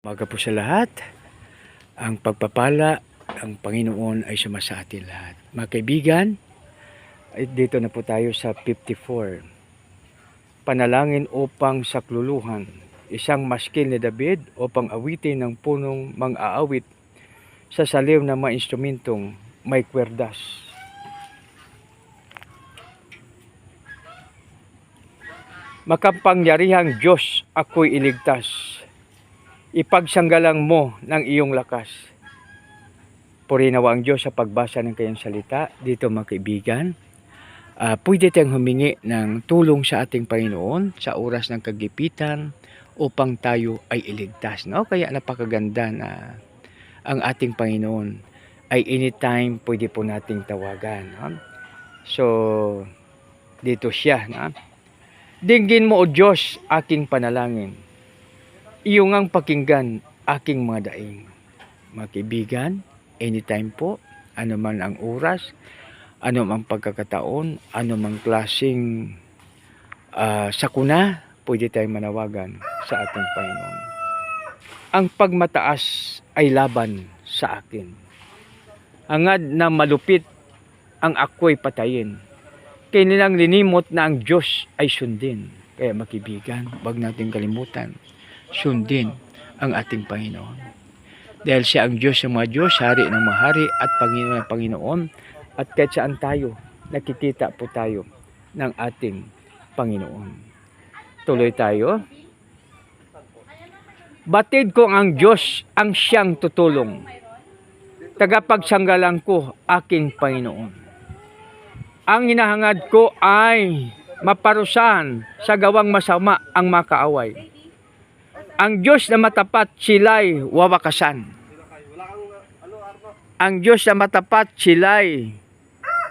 Umaga po sa lahat. Ang pagpapala ng Panginoon ay sumasa atin lahat. Mga kaibigan, dito na po tayo sa 54. Panalangin upang sakluluhan. Isang maskil ni David upang awitin ng punong mang-aawit sa saliw ng mga instrumentong may kwerdas. Makapangyarihang Diyos, ako'y iligtas. Ipagsanggalang mo ng iyong lakas. Purinawa ang Diyos sa pagbasa ng kanyang salita. Dito mga kaibigan, pwede tayong humingi ng tulong sa ating Panginoon sa oras ng kagipitan upang tayo ay iligtas. No? Kaya napakaganda na ang ating Panginoon ay anytime pwede po nating tawagan. No? So, dito siya. No? Dinggin mo o Diyos aking panalangin. Iyong ang pakinggan aking mga daing. Mga kaibigan, anytime po, ano man ang oras, ano mang pagkakataon, ano mang klaseng sakuna, pwede tayong manawagan sa ating Panginoon. Ang pagmataas ay laban sa akin. Hangad na malupit ang ako'y patayin. Kinilang linimot na ang Diyos ay sundin. Kaya mga kaibigan, wag natin kalimutan. Sundin ang ating Panginoon. Dahil siya ang Diyos ng mga Diyos, Hari ng mga Hari at Panginoon ng Panginoon. At kahit saan tayo, nakikita po tayo ng ating Panginoon. Tuloy tayo. Batid ko ang Diyos ang siyang tutulong. Tagapagsanggalang ko aking Panginoon. Ang hinahangad ko ay maparusahan sa gawang masama ang makaaway. Ang Diyos na matapat, sila'y wawakasan. Ang Diyos na matapat, sila'y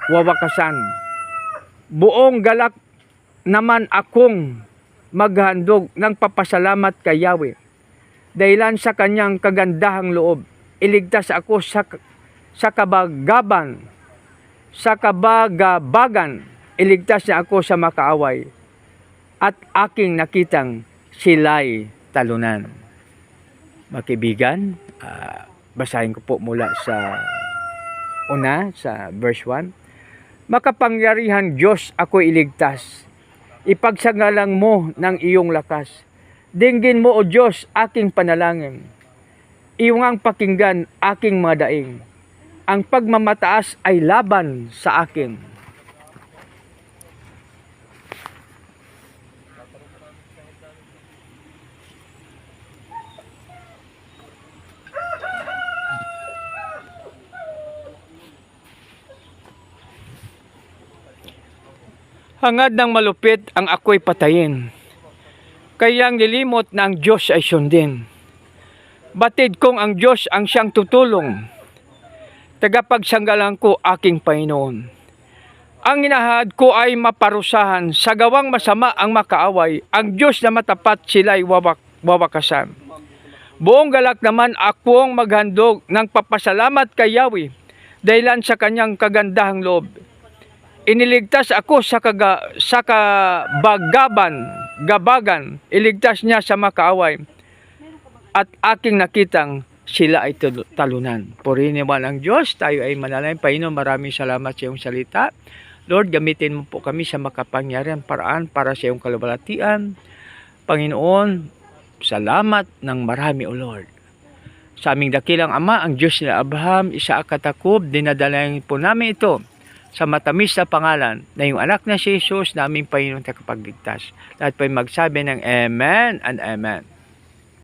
wawakasan. Buong galak naman akong maghandog ng papasalamat kay Yahweh. Dahilan sa kanyang kagandahang loob, iligtas ako sa kabagabagan, iligtas niya ako sa makaaway. At aking nakitang sila'y talunan. Mga kaibigan, basahin ko po mula sa verse 1. Makapangyarihan Diyos, ako iligtas. Ipagsanggalang mo ng iyong lakas. Dinggin mo o Diyos aking panalangin. Iyong ang pakinggan aking mga daing. Ang pagmamataas ay laban sa akin. Hangad ng malupit ang ako'y patayin. Kaya ang lilimot na ang Diyos ay sundin. Batid kong ang Diyos ang siyang tutulong. Tagapagsanggalang ko aking Panginoon. Ang hinahangad ko ay maparusahan sa gawang masama ang makaaway. Ang Diyos na matapat, sila'y wawakasan. Buong galak naman akong maghandog ng papasalamat kay Yahweh dahilan sa kanyang kagandahang loob. Iniligtas ako sa gabagan, iligtas niya sa makaaway. At aking nakitang sila ay talunan. Puriniwan ang Diyos, tayo ay manalangin. Panginoon, maraming salamat sa iyong salita. Lord, gamitin mo po kami sa makapangyarihan paraan para sa iyong kaluwalhatian. Panginoon, salamat ng marami, O Lord. Sa aming dakilang Ama, ang Diyos nila Abraham, Isaac at Jacob, dinadalangin po namin ito sa matamis na pangalan na yung anak na si Jesus na aming Panginoon at Tagapagligtas. Lahat po ay magsabi ng Amen and Amen.